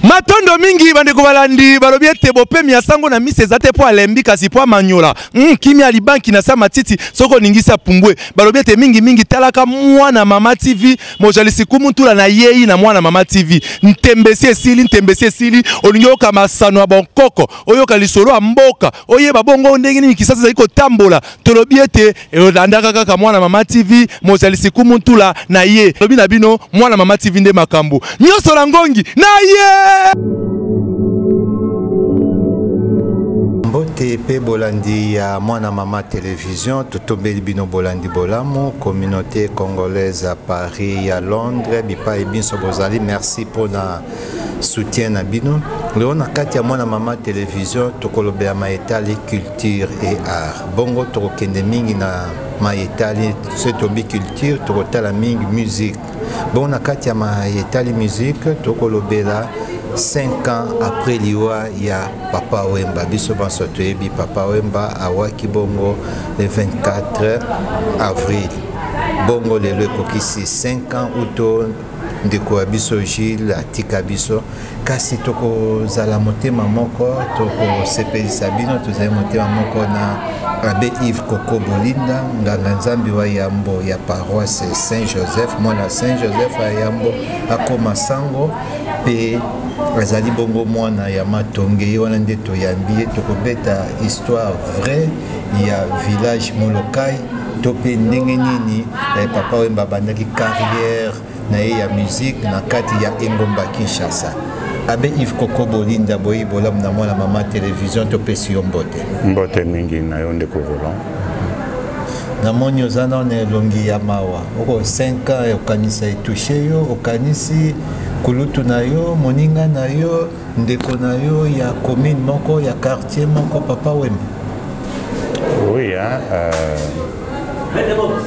Matondo mingi bandeko balandi balobi ete bopemi ya sango na mise ezate po alembi kasi po manyola kimi ali banki na sa matiti soko ningisa pumbwe balobi ete mingi talaka mwana mama TV mojalisi kumutula na yei na mwana mama TV ntembesi esili olingi oka masano ya bonkoko oyoka lisolo ya mboka oyeba bongo ndenge nini kisasa zali kotambola tolobi ete elandaka kaka mwana mama TV mojalisi kumutula na ye lobi na bino mwana mama TV nde makambo nyoso la ngongi na ye. Mbote pe bolandi ya mwana mama télévision totombeli bino bolandi bolamu communauté congolaise à Paris à Londres bipa et binso bozali merci pour na soutien na bino leo na kati ya mwana mama télévision tokolobela maetali culture et art bongo tokokende mingi na maetali se tobi culture tokotala mingi musique bon na kati ya maetali musique tokolobela 5 ans après liwa ya Papa Wemba biso banso toyebi Papa Wemba awaki bongo le 24 avril bongo lelo ekokisi 5 ans uto ndeko biso Gilles atika biso kasi tokozala motema moko tokosepelisa bino tozali motema moko na Abbé Yves Koko Bolinda nganga nzambi wa yambo ya paroisse Saint-Joseph mwana Saint-Joseph ya yambo akoma sango pe azali bongo mwana ya matonge wana nde toyambi tokobeta histoire vraie ya village Molokai tope ndenge nini Papa Wemba bandaki carrière na ya musique na kati ya Engomba Kinshasa. Abbé Yves Koko Bolinda boyi bolam na mwana mama télévision topesi yo mbote mingi na yo ndeko volant na moni ozana na elongi ya mawa oko 5 ans okanisa etouché yo okanisi kulutu na yo moninga na yo ndeko na yo ya commune moko ya quartier moko Papa Wemba. Oui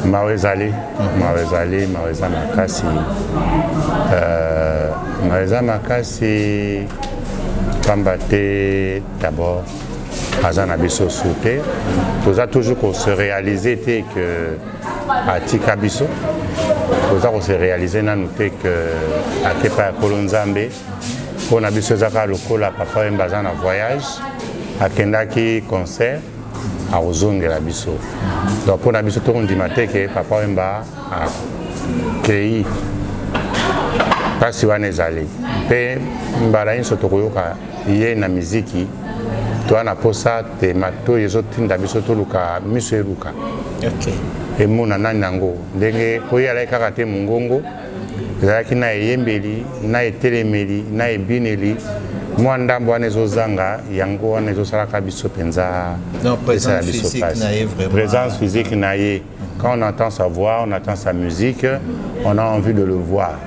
Mawezali makasi pambate d'abord azana biso souté toza toujours qu'on se réaliser que atika biso toza qu'on se réaliser na noté que akepa kolonzambe pona biso zaka lokola Papa Wemba azana voyage akendaki concert à ozongela biso donc pour na biso to ndimate ke Papa Wemba a créé kasi wana ezali pe mbala inso tokoyoka ye na miziki to ana posa te mato ezotinda biso toluka miso eruka emona nani nango ndenge oyala kaka te mungongo ezalaki na eyembeli na etelemeli na ebineli mwa ndambo wana ezozanga yango wana ezosalaka biso penza présence physique na ye. Quand on entend sa voix, on entend sa musique, on a envie de le voir.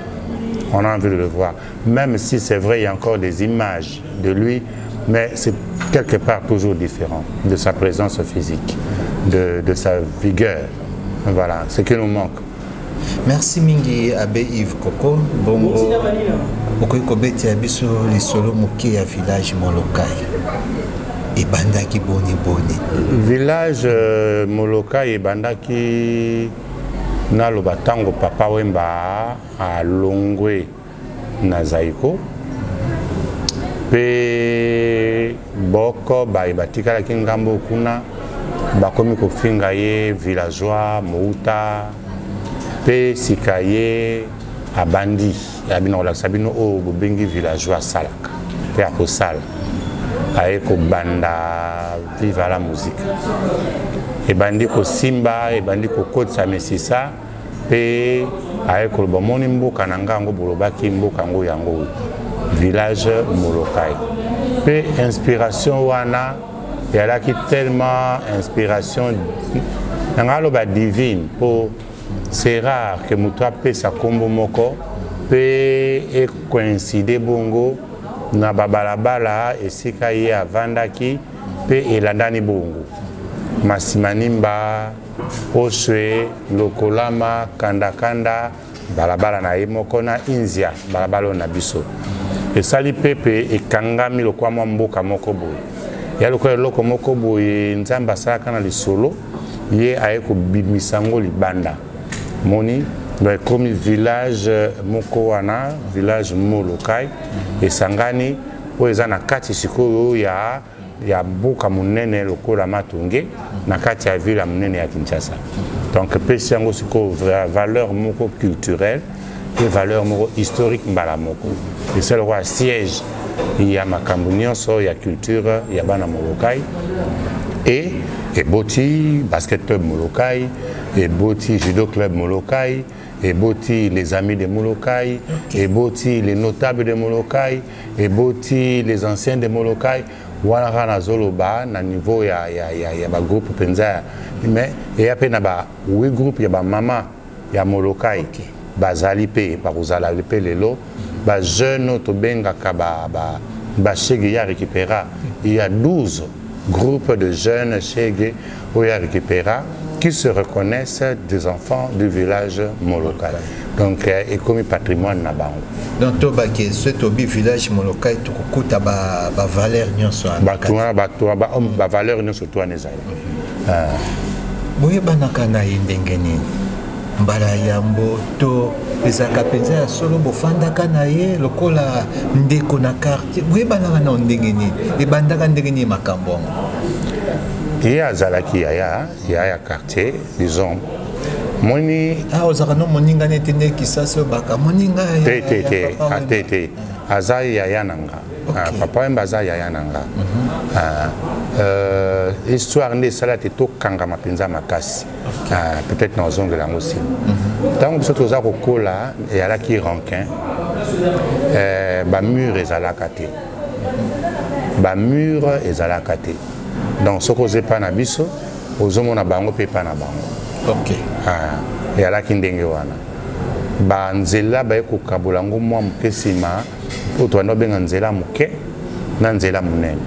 On a envie de le voir. Même si c'est vrai, il y a encore des images de lui, mais c'est quelque part toujours différent de sa présence physique, de sa vigueur. Voilà, ce qui nous manque. Merci mingi Abbé Yves Koko. Bongo okobeti ya biso lisolo moke ya village Molokai. Ebandaki boni. Village Molokai ebandaki na lobatango Papa Wemba a Longwe na Zaiko. Pe boko ba ebatikala kingambo kuna bakomi kofinga ye villageois Mouta pe sikaye abandi abino la sabino o bobengi villageois salaka pe akosala aye ko banda viva la musique ebandi ko simba ebandi ko kotsa mesisa pe aye ko bomoni mboka na ngango bolobaki mboka ngo yango village Molokai pe inspiration wana yalaki tellement inspiration ngalo ba divine pour c'est rare que Moutoua paie sa combo moko peut coïncider bongo na babalabala et si kaye avandaki peut elandani bongo masimanimba oswe lokolama kanda balabala na moko na inzia balabala na biso et sali pepe et kangami lokwa mboka moko boye ya lokwa loko moko boye nzamba sala kana lisolo ye aye ko bimisango libanda moni Donc comme village Mokowana, village Molokai et Sangani où ils ont na kati sikoyo ya boka munene lokola Matonge na kati ya ville munene ya Kinshasa. Donc pesi yango sikoyo valeur moko culturelle et valeur moko historique mbala moko. Et c'est le roi siège il y a makambo nyonso ya culture ya bana Molokai et boti basket club Molokai et boti judo club Molokai et boti les amis de Molokai, et boti les notables de Molokai, et boti les anciens de Molokai. Voilà na zoloba na niveau ya groupe penza mais et après na ba 8 groupes ya ba mama ya Molokai bazali pe ba uzala pe lelo ba jeune to benga ka ba chege ya récupéra il y a 12 groupes de jeunes chege où ya récupéra qui se reconnaissent des enfants du village Molokai. Donc, et comme patrimoine na bango. Donc, tu as ce village Molokai, tu as une valeur nyonso. Ba valeur nyonso to anezai. Boye banaka na indengeni. Mbala yambo to ezaka penza ya solo bofandaka na ye lokola ndeko na quartier. Boye banaka na ndengeni. E bandaka ndengeni makambo. Il y a Zalaki Yaya quartier, disons. Moni. Ah, Ozarano Moninga n'était qui ça se baka. Moninga. Tete. Aza Yaya Nanga. Papa Mbaza Yaya Nanga. Histoire de Salat et tout Kangama Pinza Makasi. Peut-être dans zone de la aussi. Tant que nous avons Kola et à la qui rankin, Bamur et Zalakate. Bamur et Zalakate. Donc, ce que je pas na biso, aux hommes na bango pe pas na bango. Ok. Et à la kindenge wana. Ba nzela ba ko kabolango mwa mukesima, po to no benga nzela muke, na nzela munene.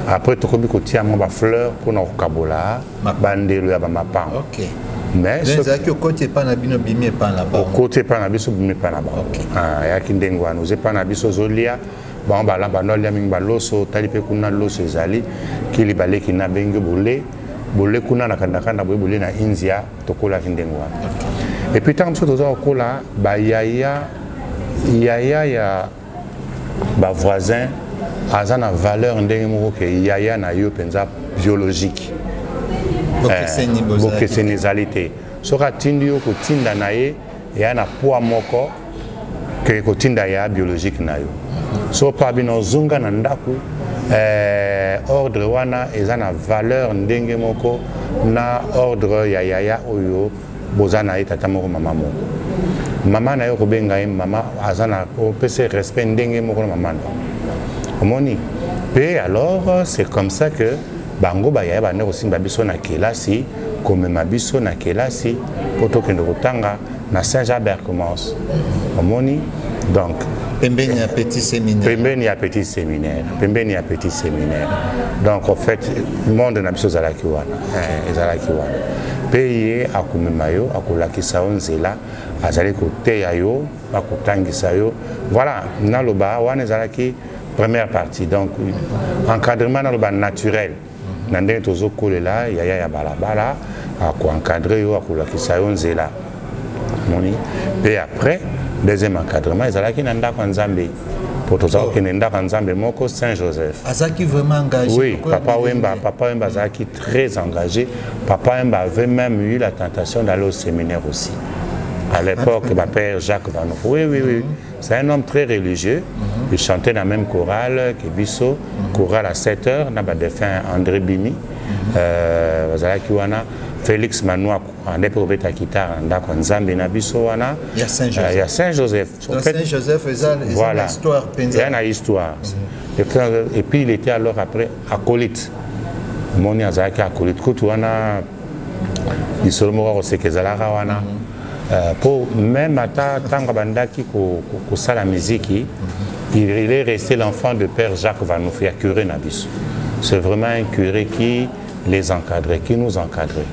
Après to ko bi ko tia mo ba fleur pour na kabola, ba ndelo ya ba mapan. Ok. Mais ce qui au côté pas na bino bimé pas na ba. Au côté pas na biso bimé pas na ba. Ok. Ya kindenge wana, ze pas na biso zolia. Bon, bah là, il y a loso, talipe kuna loso ezali, kili bale kina benge bole kuna na kandakanda bole na India, tokola kindengwa. Et puis tant que nous avons kola, bah yaya bah voisin, azana valeur ndenge moko ke yaya na yo penza biologique. Boke sénésalité. Soka tindi yo ko tinda na ye, ya na poa moko ke ko tinda ya biologique na yo. So pas bino zunga na ndaku ordre wana ezana valeur ndenge moko na ordre ya yaya oyo bozana etata moko mama moko mama na yo ko benga mama azana o pese respect ndenge moko na mama omoni pe alors c'est comme ça que bango ba yaya ba ne osimba biso na kelasi comme ma biso na kelasi poto kendo kotanga na Saint-Jabert commence omoni donc Pembeni a petit séminaire. Pembeni a petit séminaire. Pembeni a petit séminaire. Donc en fait, le monde n'a pas zalaki wana. Zalaki wana. Pays akumemayo, akulakisa onzela, azali kote yayo, akutangisa yo. Voilà, naloba wana zalaki première partie. Donc encadrement naloba naturel. Nandenge tozo kolela yaya ya balabala, aku encadrer yo, akulakisa yo onzela. Moni. Et après deuxième encadrement, ils allaient dans le Nzambe. Pour tout ça, ils allaient dans le Nzambe, Moko Saint-Joseph. Azaki vraiment engagé. Oui, Papa Wemba Azaki très engagé. Papa Wemba avait même eu la tentation d'aller au séminaire aussi. À l'époque, ma père Jacques Vanoff. Oui. C'est un homme très religieux. Il chantait dans la même chorale que Bisso. Chorale à 7 heures. On a défunt André Bimi. Félix Manoua, on est pour la guitare, on a Nzambe na biso wana. Il y a Saint-Joseph. Il y a Saint-Joseph. Saint-Joseph, il y a une histoire. Il y a une histoire. Et puis il était alors après acolyte. Moni azaki acolyte. Kutu wana, il se remoura au Sekezalara wana. Pour même à Tanga Bandaki ko la musique, il est resté l'enfant de père Jacques Vanoff, il a curé Nabiso. C'est vraiment un curé qui les encadrait, qui nous encadrait.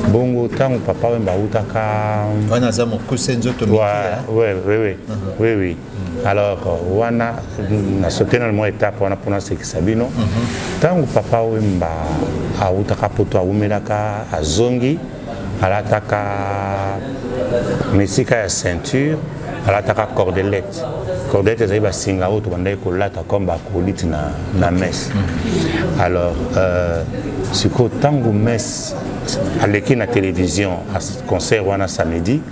Bongo tango papa wemba utaka. Wana za mokuse nzoto miki. Oui. Alors wana na sauté dans le étape wana pona sekisabino. Tango papa wemba utaka poto umelaka azongi alataka mesika ya ceinture alataka cordelette. Cordelette ezali basinga oyo tobandaki kolata comme bakolite na messe. Alors sikoyo ntango messe aleki na télévision concert wana samedi,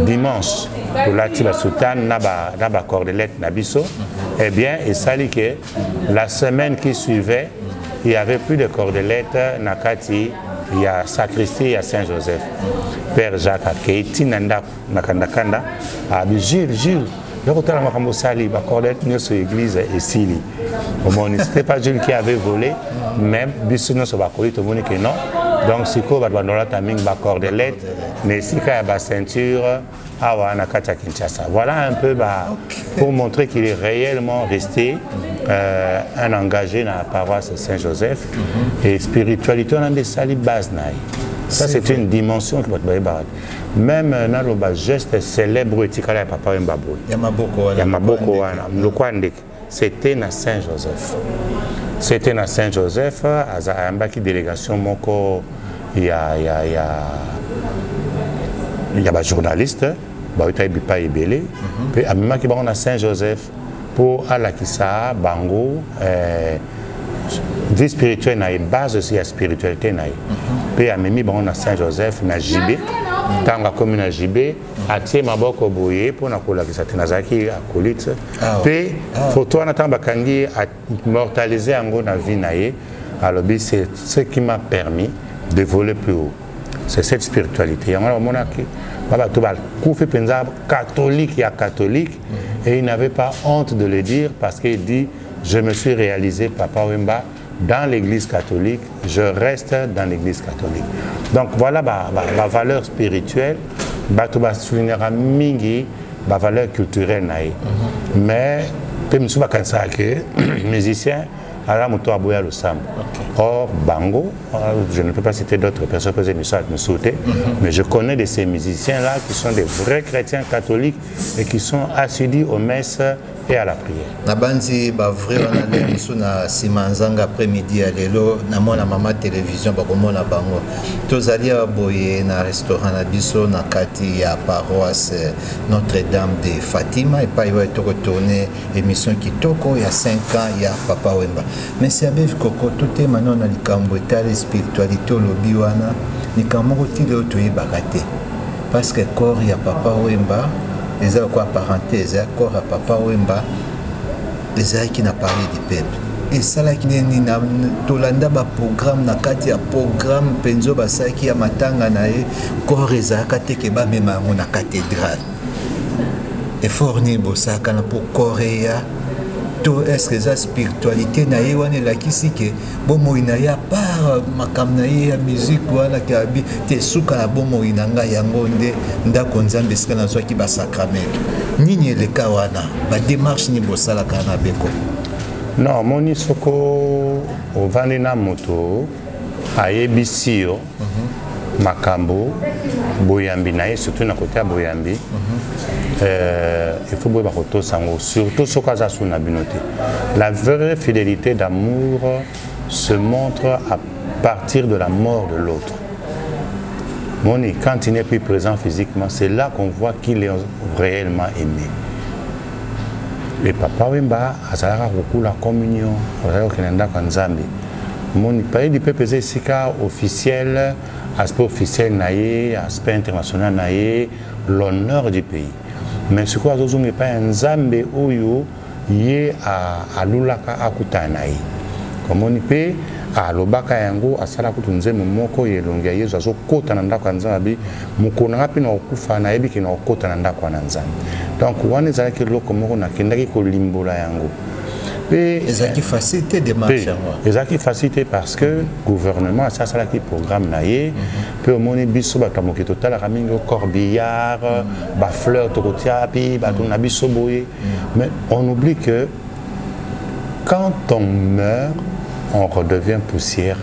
dimanche tolati basutane na bacordelette na biso. Eh bien, esali que la semaine qui suivait, il n'y avait plus de cordelettes na kati. Il y a sacristie à Saint-Joseph. Père Jacques Akeiti Nanda Nakandakanda a dit Jules, le retour à Makamosali, la cordette sur l'église et Sili. C'était pas Jules qui avait volé, même Bissouno sur la colite, tout le monde que non. Donc, c'est quoi, la taming, la cordelette, mais si il y a la ceinture, voilà un peu pour montrer qu'il est réellement resté un engagé dans la paroisse Saint-Joseph et spiritualité on a des salis bases. Ça c'est une dimension qui va être même dans le geste célèbre etikala ya papa Wembabou. Yamaboko wana c'était na Saint-Joseph. C'était na Saint-Joseph à une délégation moko il y a des journalistes Bipa Ebele puis à même qui va à Saint-Joseph pour Alakissa Bango vie spirituelle na base aussi la spiritualité na puis à même bon à Saint-Joseph na Jibé tanga commune na Jibé atie maboko boye pour na kolakisa tenazaki akolite puis photo na tamba kangi a immortaliser ango na vie na ye alors c'est ce qui m'a permis de voler plus haut. C'est cette spiritualité. Catholique, et il n'avait pas honte de le dire parce qu'il dit je me suis réalisé Papa Wemba dans l'église catholique, je reste dans l'église catholique. Donc voilà ma valeur spirituelle, soulignera mingi ma valeur culturelle. Mais musicien Or, Bango, je ne peux pas citer d'autres personnes qui me sauter, mais je connais de ces musiciens-là qui sont des vrais chrétiens catholiques et qui sont assidus aux messes et à la prière. Nabanzi ba vrai on a na simanzanga après-midi à lelo na mona mama télévision ba komona bango tozali boye na restaurant na biso na kati ya paroisse Notre-Dame de Fatima et pas il va être retourné émission kitoko il y a 5 ans il y a Papa Wemba mais c'est avec koko tout est maintenant na likambo etale spiritualité lobi wana likambo tile otoyi bakate parce que corps il y a Papa Wemba les quoi parenthèse corps à Papa Wemba les ailes qui n'a parlé du peuple et ça là qui n'est ni na tolanda ba programme na kati ya programme penzo basaki qui a matanga na e corps ezaka teke ba mema na cathédrale et fourni bosaka na pour Corée to est-ce que ça spiritualité na ye wana la kisike bomo ina ya par makam na ye musique wana ki abi te suka na bomo inanga yango nde ndako nzambe sika na zwa ki ba sacrament nini le kawana ba démarche ni bosala kana beko non moni soko ovandi na moto ayebisio makambo boyambi na ye surtout na côté boyambi il faut voir surtout ce qu'on a sur la binoté. La vraie fidélité d'amour se montre à partir de la mort de l'autre. Moni, quand il n'est plus présent physiquement, c'est là qu'on voit qu'il est réellement aimé. Et Papa Wemba a beaucoup la communion, Moni, pays du peuple sika officiel, aspect officiel naïe, aspect international naïe, l'honneur du pays. Mais ce qu'on a n'est pas un Zambé oyo yé à l'ulaka akutanai. Comme on y peut à l'obaka yango à salakutunze moko yelonga yezo zo kota nanda kwa nzambi mukona pina okufa na yebi kina okota nanda kwa nzambi. Donc wana ezalaki loko moko na kendaki ko limbola yango. Ezaki facilité de marche. Ezaki facilité parce que le gouvernement a ça qui programme naïe peut au moins biso batamoki total ramingo corbillard ba fleur tokotia pi ba ton biso boye mais on oublie que quand on meurt on redevient poussière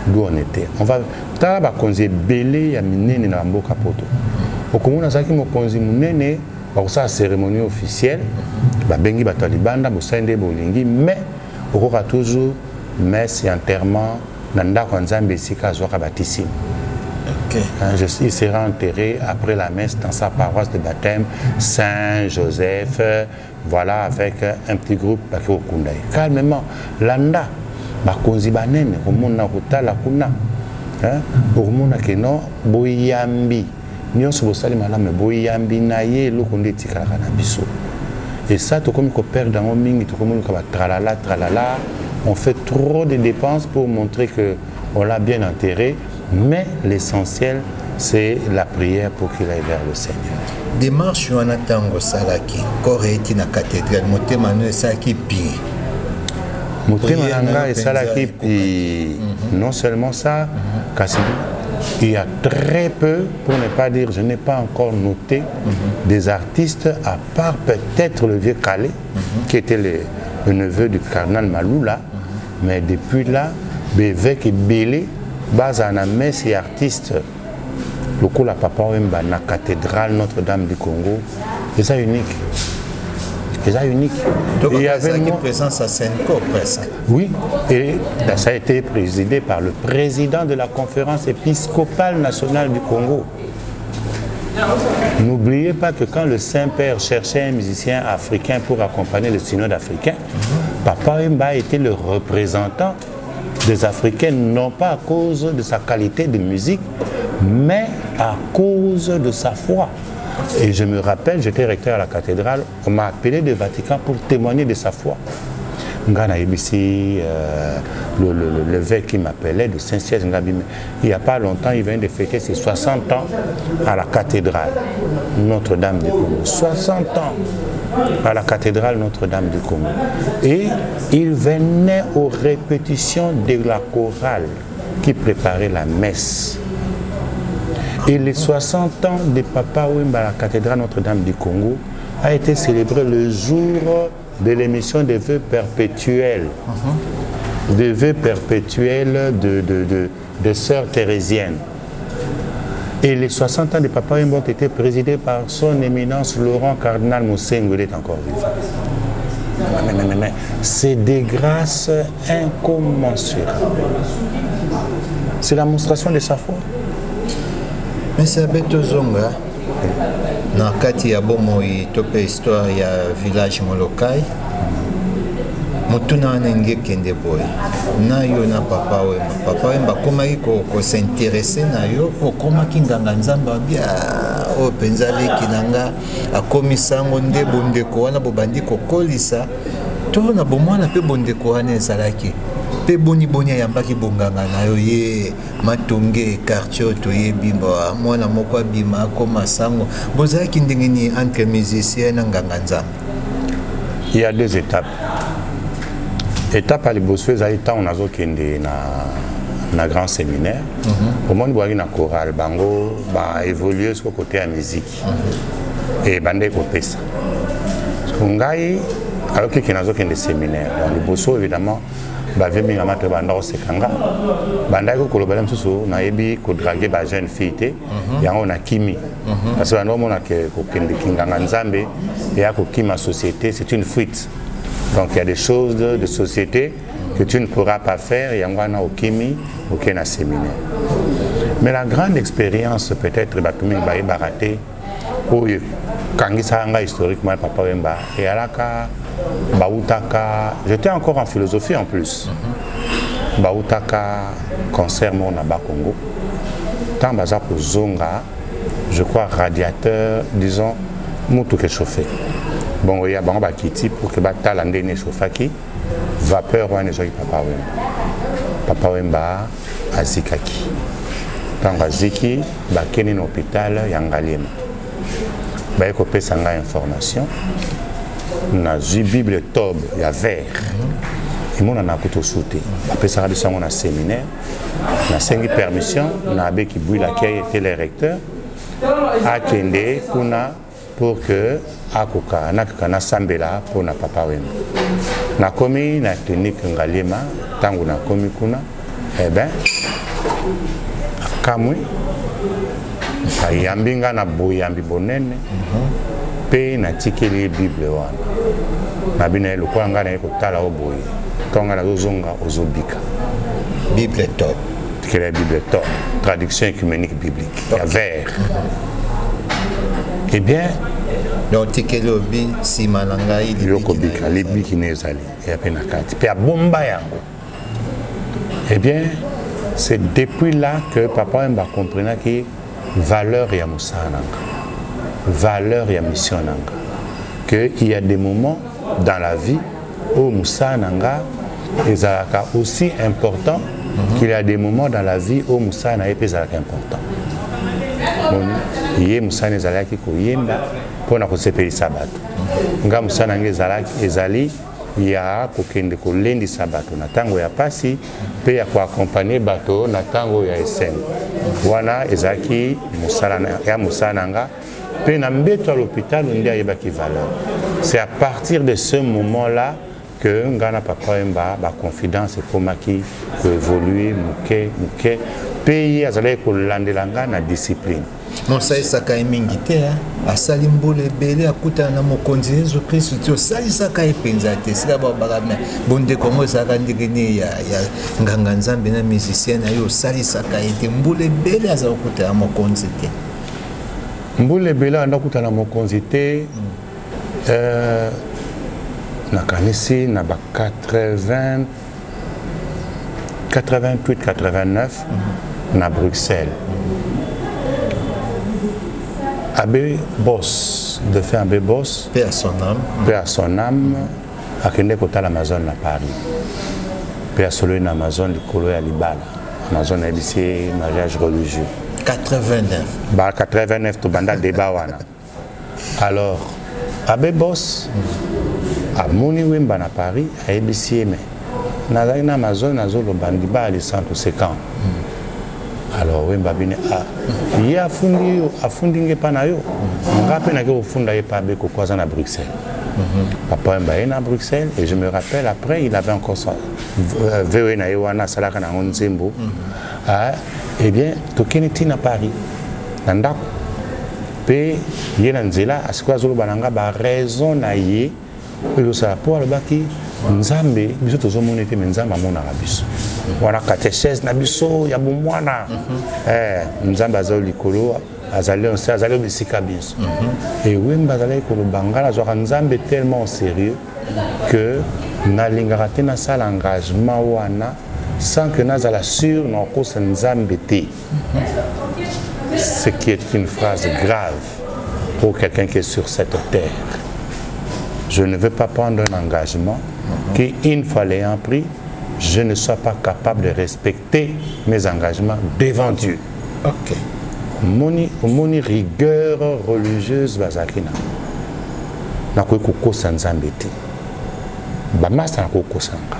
d'où on était. On va ta ba konzi belé ya minene na mboka poto. Okomona zaki mo konzi munene pour ça cérémonie officielle bengi batalibanda bosende bolingi mais okoka toujours messe et enterrement nanda kwa nzambe sika zoka batissime. Il sera enterré après la messe dans sa paroisse de baptême, Saint-Joseph, voilà, avec un petit groupe. Calmement, landa, bakonzi banene, omona kutala kuna, omona keno boyambi, nyonso bosali malame boyambi na ye lokonde tikalaka na biso. Et ça, tout comme qu'on perd dans mon ming, tout comme qu'on va tralala, tralala, on fait trop de dépenses pour montrer qu'on l'a bien enterré, mais l'essentiel, c'est la prière pour qu'il aille vers le Seigneur. Démarche on attend au salaki, correcti na cathédrale, motema no salaki pi. Motema nanga et salaki pi. Non seulement ça, il y a très peu, pour ne pas dire, je n'ai pas encore noté des artistes, à part peut-être le vieux Calais, qui était le neveu du cardinal Maloula, mais depuis là, Bévec et Bélé, base à la messe et artistes, le coup la papa Wemba, la cathédrale Notre-Dame du Congo, c'est ça unique. C'est ça unique. Donc, il y avait une présence à Senko presque. Oui, et ça a été présidé par le président de la conférence épiscopale nationale du Congo. N'oubliez pas que quand le Saint-Père cherchait un musicien africain pour accompagner le synode africain, Papa Wemba était le représentant des Africains, non pas à cause de sa qualité de musique, mais à cause de sa foi. Et je me rappelle, j'étais recteur à la cathédrale, on m'a appelé du Vatican pour témoigner de sa foi. Ngana Ibisi, l'évêque qui m'appelait de Saint-Siège, il n'y a pas longtemps, il vient de fêter ses 60 ans à la cathédrale Notre-Dame du Congo. 60 ans à la cathédrale Notre-Dame du Congo. Et il venait aux répétitions de la chorale qui préparait la messe. Et les 60 ans de Papa Wemba à la cathédrale Notre-Dame du Congo a été célébré le jour de l'émission des vœux perpétuels. Des vœux perpétuels de sœurs thérésiennes. Et les 60 ans de Papa Wemba ont été présidés par son éminence Laurent Cardinal Moussengo, il est encore vivant. Mais c'est des grâces incommensurables. C'est la monstration de sa foi. Mais c'est Beto Zonga, dans le cadre de l'histoire du village Molokai, Motuna Nenge Kende Boy, na yo na Papa Wemba. Papa Wemba, comment il s'intéressait na yo pour comment il a bien au Penzale Kinanga, a commis sango nde bondeko wana bobandi kokolisa, to na bomwana pe bondeko wana ezalaki. Pe boni yambaki bonganga na yo ye matonge quartier to ye bimba mwana moko bima koma sango bozaki ndengeni entre musiciens na nganga nzambe. Il y a deux étapes. Étape à liboso ezali temps on azo kende na grand séminaire. Au moins boaki na chorale bango ba évoluer sur côté à musique. Et bande ko pesa. Ngai alors que nazo kende séminaire. Dans liboso évidemment bavemi na matre banda osekanga banda ko kolobela msusu na yebi ko draguer ba jeune fille yango na kimi parce que banda mona ke ko kende kinganga nzambe et ko kima société c'est une fuite. Donc il y a des choses de société que tu ne pourras pas faire yango na okimi okena séminaire. Mais la grande expérience peut-être batumi ba baraté oyo kangisa nga historiquement Papa Wemba et alaka Baoutaka, j'étais encore en philosophie en plus. Baoutaka, concert mon Naba Congo. Tant baza pour Zonga, je crois radiateur, disons, moutou que chauffé. Bon, il y a bon bakiti pour que batalande ne chauffaki, vapeur ou ne joue Papa Wemba. Papa Wemba azikaki. Tant aziki, bakeni na hôpital yangalema. Ba ekopé sanga information. Na ju Bible tobe ya vert. Et mon na kuto sauté. Après ça de sango na séminaire. Na sengi permission na abbé qui bouille la qui était le recteur a kende kuna pour que akoka na sambela pour na Papa Wemba. Na komi na clinique ngalema tango na komi kuna eh ben kamwe ayambinga na boyambi bonene. Pe na tikeli Bible wana na bina le kwa ngana ko tala oboyi tonga na zonga ozobika Bible top quelle est la Bible top, traduction écuménique biblique, il y a vert. Eh bien, donc tikelobi si manangai Yokobika, les biki nezali, et à peine à 4. Puis à Bomba yango. Eh bien, c'est depuis là que papa m'a compris que valeur et moussa nanga, valeur et mission nanga, que il y a des moments dans la vie où moussa nanga est aussi important qu'il y a des moments dans la vie où moussa n'a pas important. Il y a moussa nezali qui koyemba pour na kosepelisa bato. Nga moussa nanga ezali ya kokende kolendisa bato na tango ya pasi pe ya koaccompagner bato na tango ya esene wana ezaki musala ya musananga pe na mbeto à l'hôpital nde ayebaki valeur. C'est à partir de ce moment là que ngana papa emba ba confidence ekomaki koévoluer muke pe ye azalaki kolandelanga na discipline. Monsa esaka mingi te asali mbole ebele akutana na mokonzi Yesu Kristo ti osalisaka epenza te sika babakana bonde kongo ezalaka ndenge ne ya nganga nzambe na musicien na yo osalisaka ete mbole ebele aza kokutana na mokonzi te. Mbole ebele anda kokutana na mokonzi te nakanisi na ba 88-89 na Bruxelles. Abbé Boss, de faire Abbé Boss, paix à son âme, paix à son âme, à Kende Kota l'Amazon à Paris, paix à celui d'Amazon, le colo à Libala, Amazon a dit mariage religieux. 89. Bah 89 tout banda débat wana. Alors Abbé Boss, à Moni Wimba à Paris, à ABC mais na Amazon a zolo bandi ba les centres séquents. Alors oui babine il y a fundi ngepana yo ngape na ko funda yepa be ko kwaza na Bruxelles. Papa mbaye na Bruxelles et je me rappelle après il avait encore ça vewe na yewana salaka na nzembo. Eh bien tokeni tina Paris ndako pe yena nzela asikwa zolo bananga ba raison na ye ko ça pour le baki nzambe biso tozomona ete nzambe amona biso wana catéchèse na biso ya bomwana nzambe azali likolo azali bisika biso et wemba azali kolobangala zwaka nzambe tellement au sérieux que nalingaka te nasala engagement wana sans que nazala sûr na kosa nzambe te. Ce qui est une phrase grave pour quelqu'un qui est sur cette terre. Je ne veux pas prendre un engagement qu'une fois l'ayant pris, je ne sois pas capable de respecter mes engagements devant Dieu. Ok. Moni rigueur religieuse bazakina. Nakoy kokosa nzambe te. Ba master na kokosanga.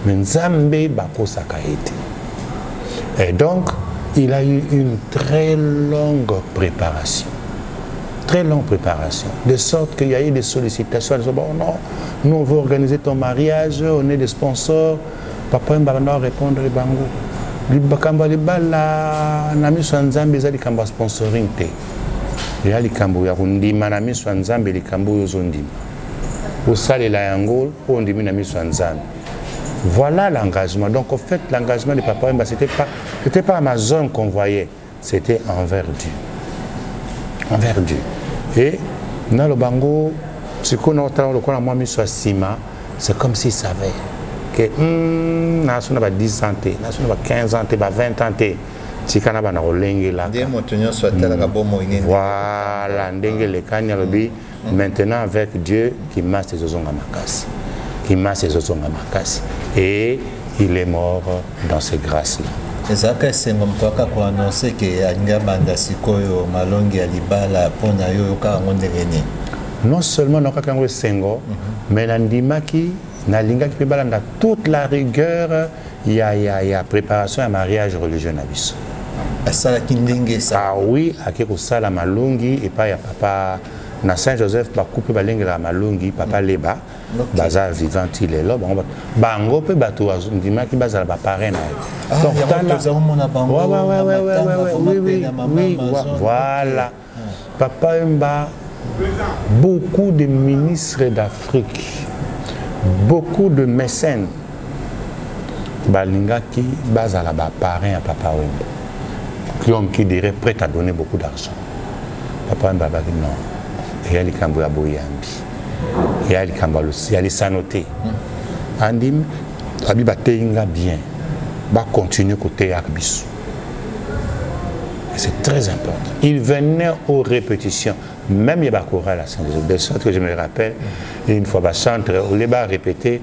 Mais nzambe bakosaka ete. Et donc, il a eu une très longue préparation. Très longue préparation, de sorte qu'il y a eu des sollicitations. Bon, non, nous on veut organiser ton mariage, on est des sponsors. Papa m'a répondre les bango. Libakamba libala na miso nzambe za likamba sponsoring te. Ya likambo ya kundima na miso nzambe likambo yo zondima. Osale la yango ondimi na miso nzambe. Voilà l'engagement. Donc en fait l'engagement de papa c'était pas Amazon qu'on voyait, c'était envers Dieu. Envers Dieu. Et dans le bango, c'est comme s'il savait que nous avons 10 ans, nous avons 15 ans, 20 ans. Voilà, maintenant avec Dieu qui masse ses ozongamakasi. Qui masse ses ozongamakasi. Et il est mort dans ces grâces-là. Ezaka sengo mtoka ko annoncer que anga banda sikoyo malongi ya libala pona yo ka ngondengeni. Non seulement non ka ngo sengo, mais landimaki na lingaki pe balanda toute la rigueur ya préparation à mariage religieux na biso. Asala kindenge sa. Ah oui, akiko sala malongi et pas ya papa na Saint-Joseph ba coupe balenge la malongi papa leba. Baza vivant il est là bango pe bato ndimaki bazala ba parrain. Donc oui, voilà. Papa Mba, beaucoup de ministres d'Afrique, beaucoup de mécènes balingaki bazala ba parrain à Papa Wemba. L'homme qui dirait prêt à donner beaucoup d'argent. Papa Wemba a dit non. Il y a les cambo à Boyambi. Il y a les cambo il y a les sanotés. Andim Abiba Teinga bien. Va continuer côté Akbisu. C'est très important. Il venait aux répétitions. Même il y a chorale à Saint-Joseph. De sorte que je me rappelle, une fois, il chantre, au lieu de répéter,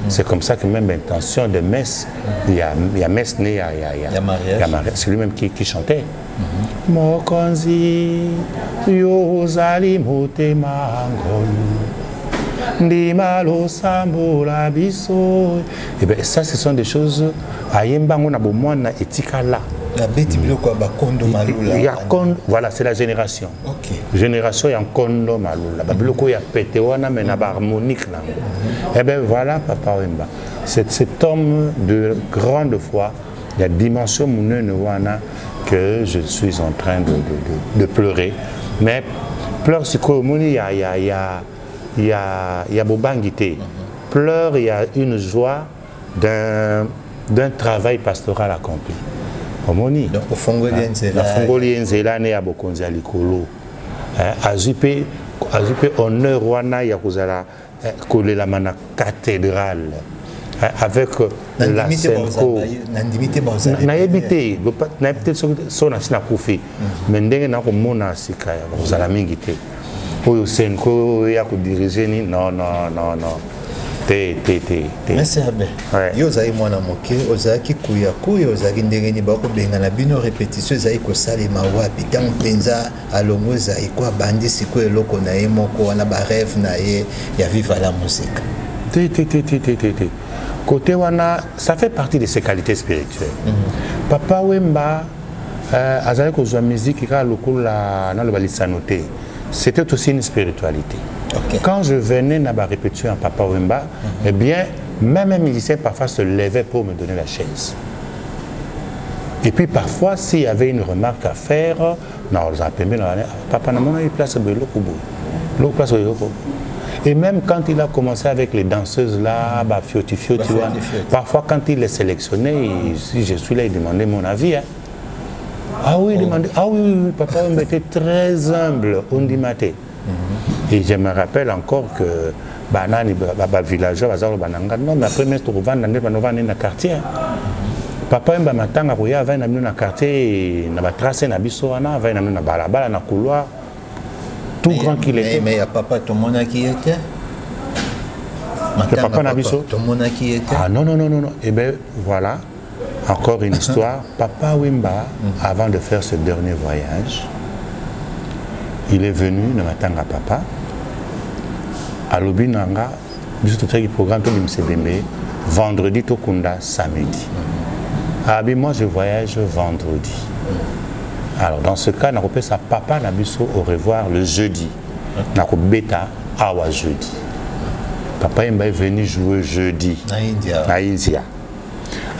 c'est comme ça que même l'intention de messe, il y a messe, il y a mariage. C'est lui-même qui chantait. Mokonzi, Yozali Motema Ndimalo Sambola Biso. Et bien ça, ce sont des choses, Ayembango Nabomwana et Tikala. Voilà, c'est la génération. Okay. Génération, il y a un kondo malula. Il y a pété, il y a une harmonique. Et bien voilà, Papa Wemba. Cet homme de grande foi, il y a dimension que je suis en train de pleurer. Mais pleurs, c'est comme il y a Bobangité. Pleurs, il y a une joie d'un travail pastoral accompli. Omoni. Donc, au Fongolien Zélane à Bokonza Likolo. Azupe honneur wana Yakuzala collé la mana cathédrale. Avec la Senko. Naïbité, son asina koufi. Mais ndenge na ko mona sika ya kozala mingité. Oyo Senko ya ko diriger ni non. Merci Abe. Yo zai mwana moke, ozaki kuya ozaki ndenge ni bako benga na bino répétition zai ko salema wapi tant penza alongo zai ko bandi siko eloko na ye moko wana ba rêve na ye ya vivre la musique. Côté wana, ça fait partie de ses qualités spirituelles. Papa Wemba azali ko zwa musique ka lokola na lo balisanoté. C'était aussi une spiritualité. Okay. Quand je venais à ma répétition à Papa Wemba, eh bien, même un musicien parfois se levait pour me donner la chaise. Et puis parfois, s'il y avait une remarque à faire, non, Papa n'a pas place et même quand il a commencé avec les danseuses là, Fioti, parfois quand il les sélectionnait, si je suis là, il demandait mon avis. Hein. Ah oui, Papa Wemba était très humble, on dit maté. Et je me rappelle encore que banani villageois bazalo bananga non mais après mestre revendre dans le quartier. Papa Wemba matanga ko ya va na na quartier na ba tracer na biso wana va na balabala na couloir tout grand qu'il était. Mais il y a papa tout mon qui était. Papa na biso tout mon qui était. Ah non. Et ben voilà encore une histoire. Papa Wemba avant de faire ce dernier voyage, il est venu le matin à papa. À l'Obinanga, il y a programme de MCBM, vendredi, Tokunda, samedi. Moi, je voyage vendredi. Alors, dans ce cas, on sa papa Nabiso au revoir le jeudi. On bêta awa jeudi. Papa est venu jouer jeudi. À India.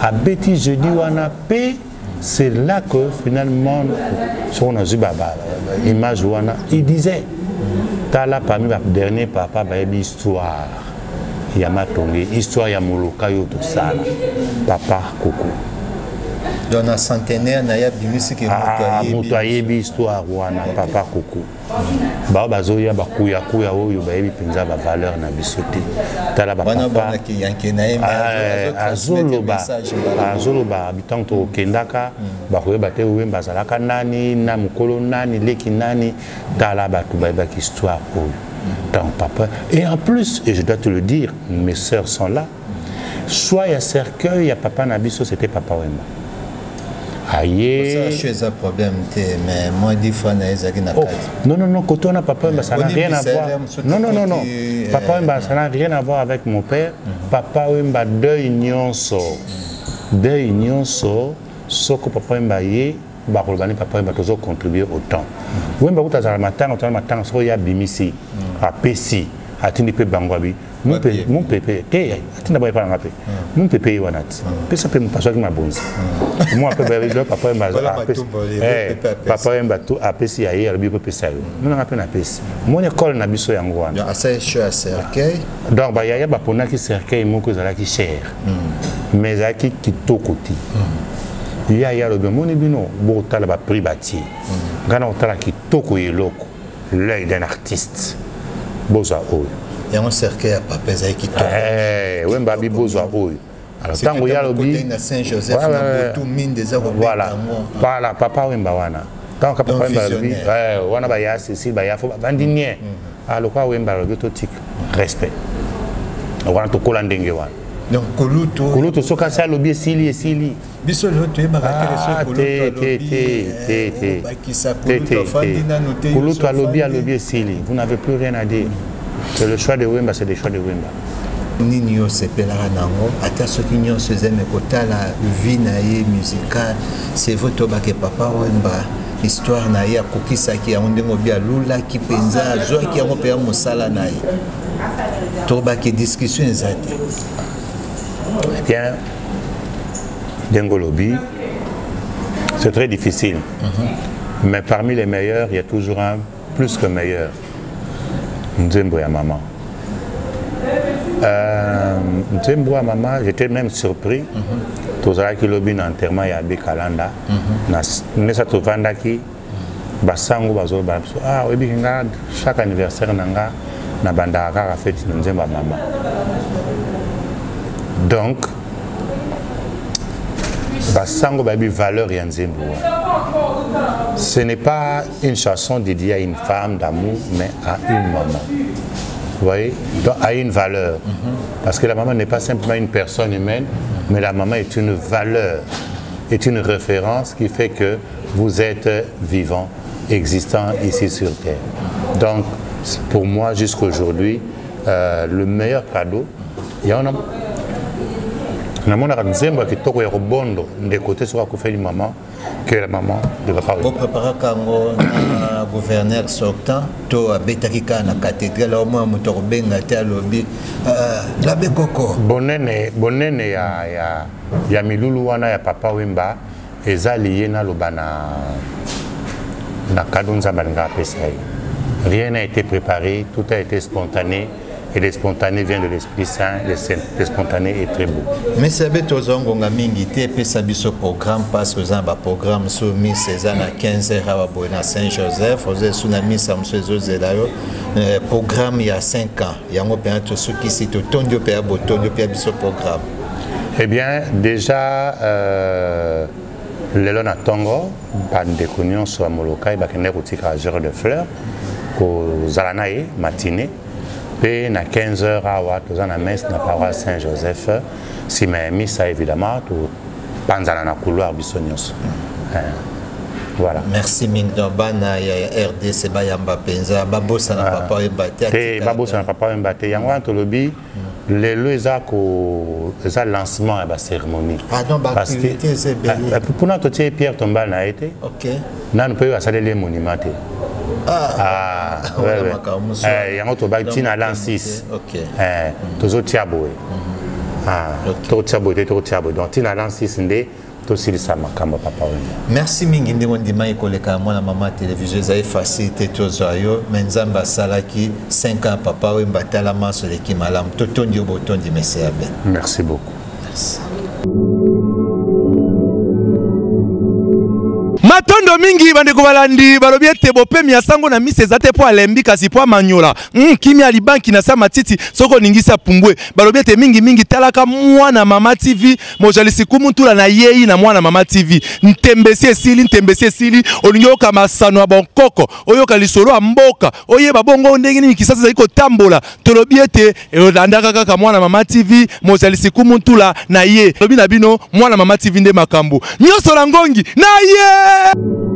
À Betty jeudi, on a payé. C'est là que finalement, sur on a vu l'image, il disait. Tala parmi les derniers papa baby histoire ya matonge histoire ya moloka yo to sala papa koko dans un centenaire na ya bimisi ke moto ayebi histoire wana papa koko ba bazoya ba kuya oyo bayebi penza ba valeur na bisote tala ba papa azoloba habitant to kendaka ba koyeba te Wemba zalaka nani na mukolo nani leki nani tala ba to ba histoire oyo donc papa et en plus et je dois te le dire mes sœurs sont là soit il y a cercueil il y a papa Nabiso c'était Papa Wemba. Ça, c'est un problème, mais moi, des fois, non, quand on a Papa Wemba, ça n'a rien à voir. Non. Papa Wemba, ça n'a rien à voir avec mon père. Papa Wemba, deuil nyonso, ce que Papa Wemba y Papa Wemba toujours contribuer autant. Wemba, quand on a matin, il y a Bimisi, à Pessi, atindi pe bangwabi mon pépé atinda boy pa ngape mon pépé wanati pesa pe mpaso ki mabonzi moi pe ba papa emba to apesi ya hier bi pe pesa yo non ngape na pesi mon école na biso yango wana asa cercueil donc ba yaya ba pona ki cercueil moko zala ki cher mais aki kitoko ti ya lo moni bino bo tala ba privati ngana otala kitoko yeloko l'œil d'un artiste boza oyo il y a un cercueil à papa qui wemba bi boza oyo alors tango ya lobi na Saint-Joseph na tout mine des arbres voilà papa wemba wana tant que papa wemba lobi wana ba ya Cécile ba ya fo bandinier alors quoi wemba lobi to tik respect wana to kola ndenge wana donc koluto soka sa lobi esili biso loto e bakatele koluto alobi esili vous n'avez plus rien à dire. C'est le choix de Wemba, c'est le choix de Wemba. Nini sepelaka nango ata soki nyonso ezeme kotala vie na ye musicale c'est votre bake papa Wemba histoire na ye akokisaki yango ndenge obi alulaki mpenza azwaki yango mpe ya mosala na ye tobake discussion eza te. Bien Dengolobi c'est très difficile mais parmi les meilleurs il y a toujours un plus que meilleur. Nzembo ya maman. Nzembo ya maman, j'étais même surpris. Tozala ki lobi na enterrement ya Abbé Kalanda. Mais ça tovanda ki basango bazo ba webi nga chaque anniversaire nanga na banda kaka fête Nzembo ya maman. Donc basango babi valeur ya Nzembo. Ce n'est pas une chanson dédiée à une femme d'amour, mais à une maman. Vous voyez? Donc, à une valeur. Parce que la maman n'est pas simplement une personne humaine, mais la maman est une valeur, est une référence qui fait que vous êtes vivant, existant ici sur Terre. Donc, pour moi, jusqu'à aujourd'hui, le meilleur cadeau, il y a un homme. Na mona ka nzembo kitoko ya robondo de côté sur ko fait maman que la maman de papa. Pour préparer kango na gouverneur sortant to abetaki kana cathédrale au moins moto benga te lobi la bekoko bonene ya milulu wana ya papa Wemba ezali na lobana na kadonza balinga pesa. Rien n'a été préparé, tout a été spontané. Et le spontané vient de l'Esprit Saint, le spontané est très beau. Mais c'est bien que vous avez fait ce programme, parce que vous avez un programme sur Miss Cézanne à 15h à Saint-Joseph, vous avez un Miss un programme il y a 5 ans. Il y a un peu ceux qui s'y tournent ce programme. Eh bien, déjà, le Tongo, pas de déconnion sur Molokai, il y a un gérant de fleurs, au Zalanaï, matinée. Et à 15h, nous avons la messe dans la paroisse Saint-Joseph. Si je mis ça, évidemment, tout panzana na couloir bisognos. Voilà. Merci Mingdobana ya RDC Bayamba Penza babosa na papa Mbate. Babosa na papa Mbate. Yango antolobi les le lancement et la cérémonie. Ah non, l'activité c'est bien. Pour notre Pierre Tombal n'a été. OK. Nous pouvons saluer les monuments. Ouais. Il y a un autre bâtiment à l'an 6. OK. Toujours Tiaboé. Toujours Tiaboé, toujours Tiaboé. Donc, il y a l'an 6, merci mingi ndimo ndima ikoleka mwana mama télévision za facilité tozoyo menzamba salaki 5 ans papa Wemba tala maso leki malam totondi obotondi merci abe. Merci beaucoup. Merci. Matondo mingi bandeko balandi balobi ete bopemi ya sango na mise eza te po alembi kasi po amanyola kimi alibanki na sa matiti soko ningisa pumbwe balobi ete mingi talaka mwana mama TV mojalisi kumutula na yeyi na mwana mama TV ntembesi esili olingi oyoka masano ya bonkoko oyoka lisolo ya mboka oyeba bongo ndenge nini kisasa ezali kotambola tolobi ete elandaka kaka mwana mama TV mojalisi kumutula na ye lobi na bino mwana mama TV nde makambo nyonso na ngongi na ye.